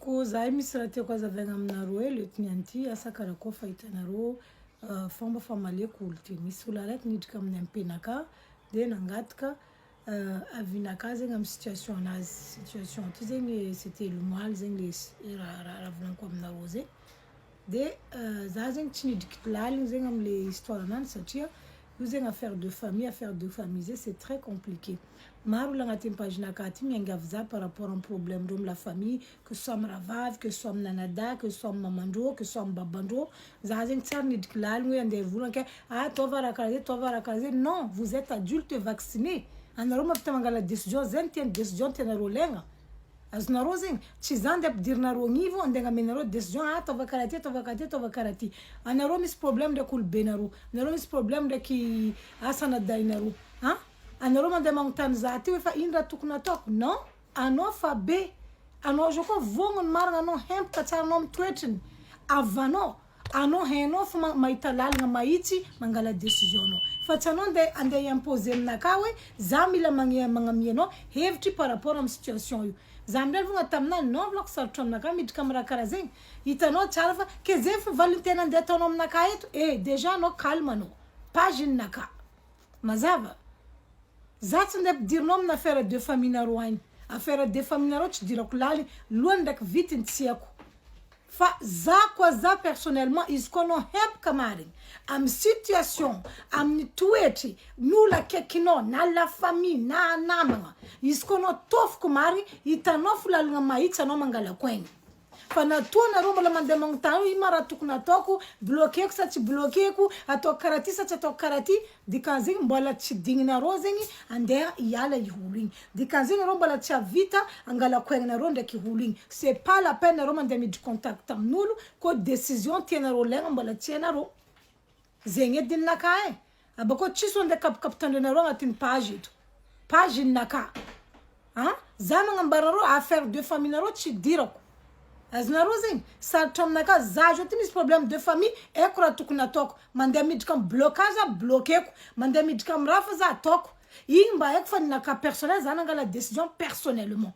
ko za misy raha tiako azavaigna aminareo le tinianty asa karakoa fahitanareo fomba famaleko olo ty misy olo araiky niditra amin'ny ampenaka de nangataka avinaka zegny amin'ny situation anazy situation ty zegny c'était le moile zegny le raha volaniko aminareo zegny de za zegny tsy nidriky laligny zegny am'le histoire anany satria io zegny affaire de famille zay c'est très compliqué maro la agnatin'ny page nakaty miangavy za par rapport à un problème de la famille que ce soit amin'ny ravavy que ce soit amin'ny nanada que ce soit amin'ny mamandrô que ce soit amin'ny babandrô za zegny tsara nidriky laligny hoe andeha volana tova raha karaha zay non vous êtes adulte vacciné anareo mafita mangala décision zegny tiany décision tianareo legna azonareo zegny tsy zany ampidirinareo gnivo andeha amenareo décision tova karaha ty anareo misy problème ndraiky olobenareo anareo misy problème ndraiky asanadainareo anareo mandeha magnontany za ty hoe fa ino raha tokony ataoko non anao fa be anao zao koa vognony marina anao hempaka tsara anao mitoetriny avanao anao hainao fa mahita lalagna mahitsy mangala décision anao fa tsy anao andeha imposer aminaka hoe za mila magnamia anao hevitry par rapport amin'ny situation io za amindray vogna taminany non volako sarotra aminaka miditra amin'ny raha karaha zegny hitanao tsara fa ke zay fa valintena andeha ataonao aminaka eto déjà anao calme anao page ninaka mazava za tsy andeha ampidirinao amin'ny affaire de famille nareo agny affaire de famille nareo tsy dirako laligny lohany ndraiky vitiny tsy haiko fa za koa za personnellement izy koa anao hempaka marigny amin'ny situation amin'ny toetry n'olo akaikinao na la famille na namagna izy koa anao tofoko marigny hitanao fo lalagna mahitsy anao mangalako aigny fa natoa nareo mbola mandeha magnontany ino ma raha tokony ataoko bloqueko sa tsy bloqueko ataoko karaha ty sa tsy ataoko karaha ty dikan'zegny mbola tsy digninareo zegny andeha hiala i olo igny dikan'zegny nareo mbola tsy avita angalako aignareo ndraiky olo igny c'est pas la peine nareo mandeha midry contact amin'olo ko décision tianareo legna mbola tsy hainareo zegny edy ninaka abako tsisy andeha kapitandrenareo agnatin'ny page eto page ninaka za magnambaranareo affaire de famille nareo tsy dirako azonareo zegny sarotra aminaka za zao ty misy problème de famille eko raha tokony ataoko mandeha midrika amin'ny blocage bloqueko mandeha midrika amin'ny rafa za ataoko igny mba haiko fa ninaka personnel za nangala décision personnellement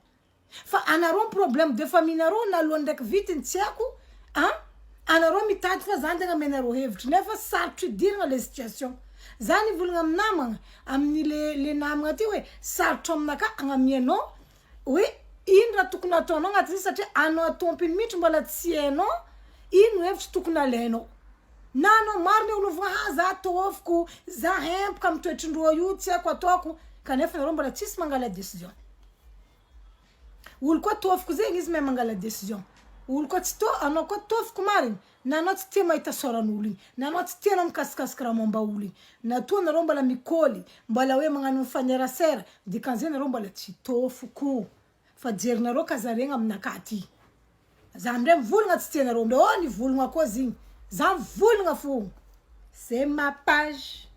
fa anareo problème de famille nareo na aloha ndraiky vitiny tsy haiko anareo mitady fa za ndeha amenareo hevitry nefa sarotry idiragna le situation za nivolagna amin'ny namagna amin'ny le namagna ty hoe sarotra aminaka agnamianao hoe ino raha tokony ataonao agnatin'izy satria anao tompiny mihitsy mbola tsy hainao ino hevitry tokony alainao na anao marina olo voa za tofoko za hempaka amin'ny toetrindreo io tsy haiko ataoko kanefa nareo mbola tsisy mangala décision olo koa tofoko zegny izy mahay mangala décision olo koa tsy anao koa tofoko marina na anao tsy tia mahita soran'olo igny na anao tsy tianao mikasikasika raha momba olo igny natoa nareo mbola mikôly mbola hoe magnano mifanerasera dikan'zay nareo mbola tsy tofoko fa jerinareo kazaregna aminaka ty za amindray mivolagna tsy tianareo amindray nivolagna koa zigny za mivolagna fo c'est ma page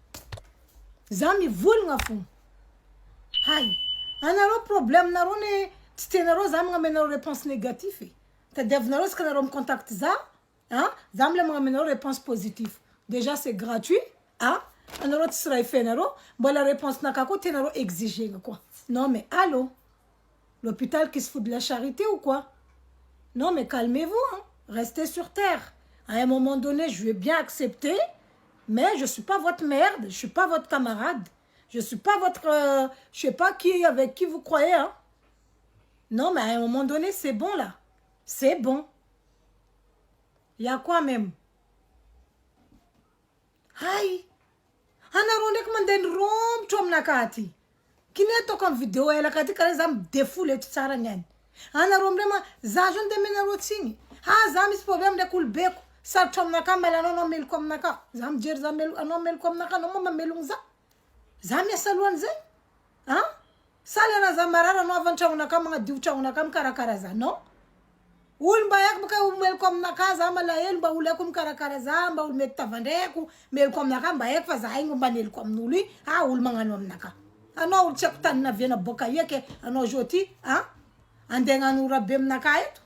za mivolagna fo hay anareo problème nareo ne tsy tianareo za magnamenareo réponse négative tadiavinareo izy ka nareo micontact za za mila magnamenareo réponse positive déjà c'est gratuit anareo tsisy raha ifenareo mbola réponse naka koa tianareo exigegna koa non mais allô l'hôpital qui se fout de la charité ou quoi? Non, mais calmez-vous, restez sur terre. À un moment donné, je vais bien accepter, mais je ne suis pas votre merde, je ne suis pas votre camarade, je ne suis pas votre... je ne sais pas qui avec qui vous croyez. Non, mais à un moment donné, c'est bon là. C'est bon. Il y a quoi même? Aïe! Anaronde kumanden rom chom nakati. Kineto comme vidéo elle a kati kare zam defoule et tsara nyani ana romrema za jonde mena rotsingi zam is problème de kulbeko sa chom nakamba la no mel kom naka zam jer zam mel no mel kom naka no mama melungza zam ya salwan ze sala na zamarara no avancha unaka mga diucha unaka mkarakara za no ulmba yak baka mel kom naka zama la elba ulakum karakara zamba ul metavandeko mel kom naka mba yak fa za ingo banel kom nuli ulmanga no naka anao olo tsy haiko tany naviana boka eky anao joti andegnano rabe aminaka eto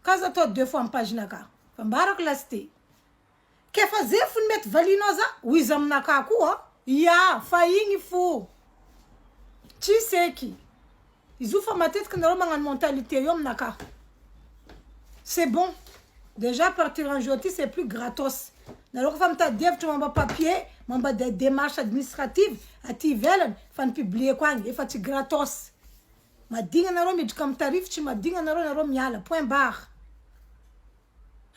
kaza atao 2 fois page naka fa mbarako lasité ke fa zay fo mety valinao za hoizy aminaka koa ya fa igny fo tsy seky izy io fa matetiky nareo magnano mentalité io aminaka C'est bon. Déjà, partir en joti, c'est plus gratos. Alors, femme ta dev, tu m'as papier, m'as des démarches administratives, à Tivelen, fan publier quoi, il faut gratos. Ma dinga na romi comme tarif, tu m'as dinga na romi yala, point barre.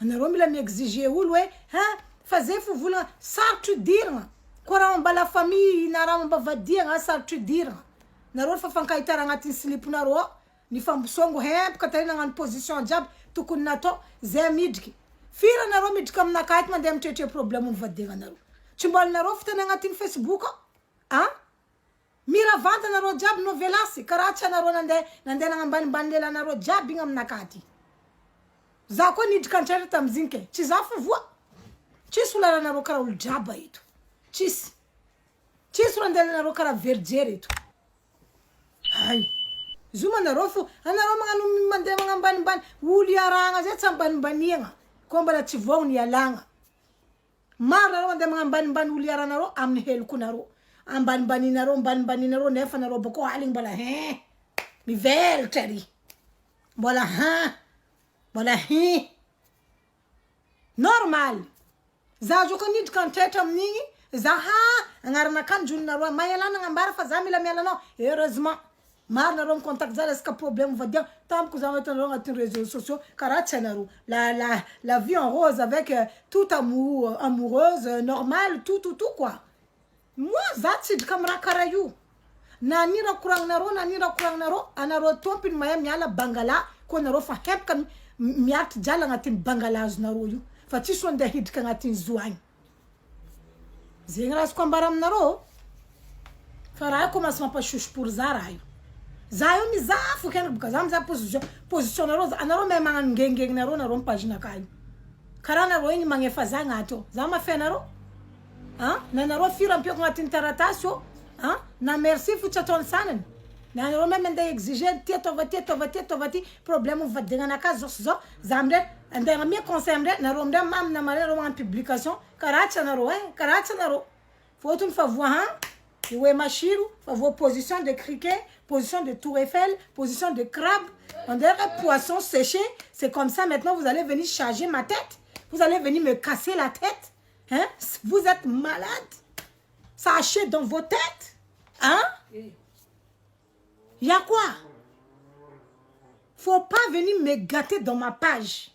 Na romi la m'exiger ou ouais, hein, fazer faut vouloir, ça tu dire. Quoi on ba la famille, na ram ba va dire, ça tu dire. Na romi fa fan kaitara ngati slip na ro, ni fam songo hep katarina en position job, tu kun nato, zemidki. Fira na romi comme na kait man dem tete problème va dire na ro. Tu mbal na ro fta na ngati Facebook, hein? Mira vanta na ro jab novelasi karacha na ro nande na ngambani bandela na ro jab ngam nakati zako ni dikanchere tamzinke chizafu vua chisula na ro kara ul jaba itu chisula ndele na ro kara vergere itu hai zuma na rofu ana ro manganu mande ngambani ban uli aranga zetsambani banienga komba la chivoni ya langa mara ro mande ngambani ban uli arana ro amni hel kunaro amban baninaro nefa na robo ko aling bala mi vel teri bala normal za jo ko nit kan tetam ni za ngarna kan junna ro mayala na ngambara fa zamila mela no heureusement mar na ron contact za ska problème va dire tant que vous avez dans les réseaux sociaux karachanaro la vie en rose avec tout amour amoureuse normale tout quoi. Moi, zatid kamra karayu. Na nira kurang naro, anaro tompin maya miala bangala, ko naro fa hep kam miat jala ngatin bangalaz naro yu. Fa tiswan da hid kan ngatin zuang. Zingras kwa baram naro. Faray ko mas mapa shush pour zarayu. Zayo mi zafu ken bukazam za position naro, anaro me mangan ngeng naro pagina kayu. Karana ro ni mange fa zangato. Zama fe naro. Hein? Na ro fira mpio kwa tintaratasio, hein? Na merci fuchaton sanen. Na ro même ndai exiger tietovati problème va dinga na kazo zo zamre ndai mi conseil na ro ndai mam na mare ro en publication karacha na ro faut une fois voir hein iwe mashiru fa vos position de criquet, position de tour Eiffel, position de crabe, on dirait poisson séché, c'est comme ça maintenant vous allez venir charger ma tête, vous allez venir me casser la tête. Hein? Vous êtes malade? Sachez dans vos têtes? Hein? Il y a quoi? Faut pas venir me gâter dans ma page.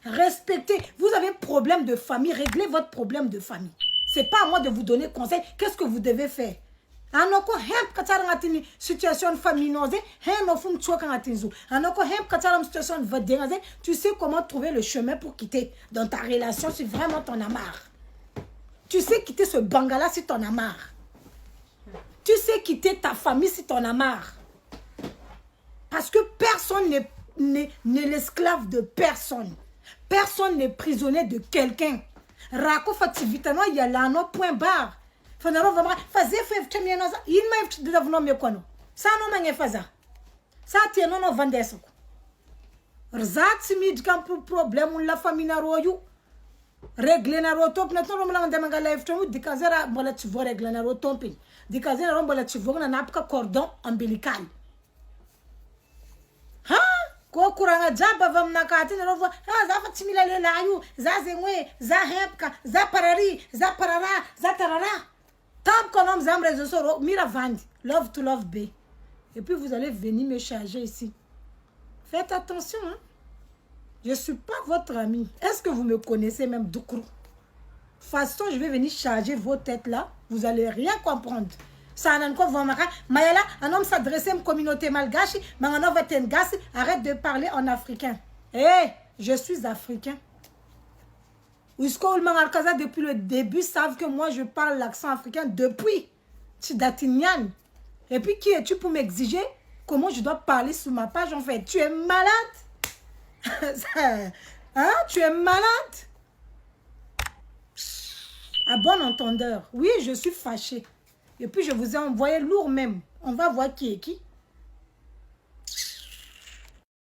Respectez. Vous avez problème de famille, réglez votre problème de famille. C'est pas à moi de vous donner conseil. Qu'est-ce que vous devez faire? Anoko hemp katara ngatini situation familiale, hem ofum tsoka ngatinzu. Anoko hemp katara situation vadengaze, tu sais comment trouver le chemin pour quitter dans ta relation si vraiment t'en as marre. Tu sais quitter ce bangala si t'en as marre. Tu sais quitter ta famille si t'en as marre. Parce que personne n'est l'esclave de personne. Personne n'est prisonnier de quelqu'un. Rako fativitano yalano point barre. Fanaro vraiment fazer foi temiano in mai de davno me kono sa no mange faza sa tie no vandeso rzat simid kam problème la famille na royu régler na rotop na tono mala ndemanga life to dikazera bola tvo régler na rotopin dikazera rombola tvo na napka cordon ombilical ha ko kuranga jaba vamna kati na rovo za fatimila le layu za zengwe za hepka za parari za parara za tarara. Tant qu'on a un réseau sur Mira Vandi, love to love B. Et puis vous allez venir me charger ici. Faites attention, hein. Je ne suis pas votre ami. Est-ce que vous me connaissez même Doukrou? De toute façon, je vais venir charger vos têtes là. Vous n'allez rien comprendre. Ça n'a pas vraiment. Mayala, un homme s'adresse à une communauté malgache, mais un homme va t'engasser. Arrête de parler en africain. Hé, je suis africain. Depuis le début, savent que moi, je parle l'accent africain depuis Tidatignan. Et puis, qui es-tu pour m'exiger comment je dois parler sur ma page, en fait? Tu es malade? Hein? Tu es malade? À bon entendeur. Oui, je suis fâchée. Et puis, je vous ai envoyé lourd même. On va voir qui est qui.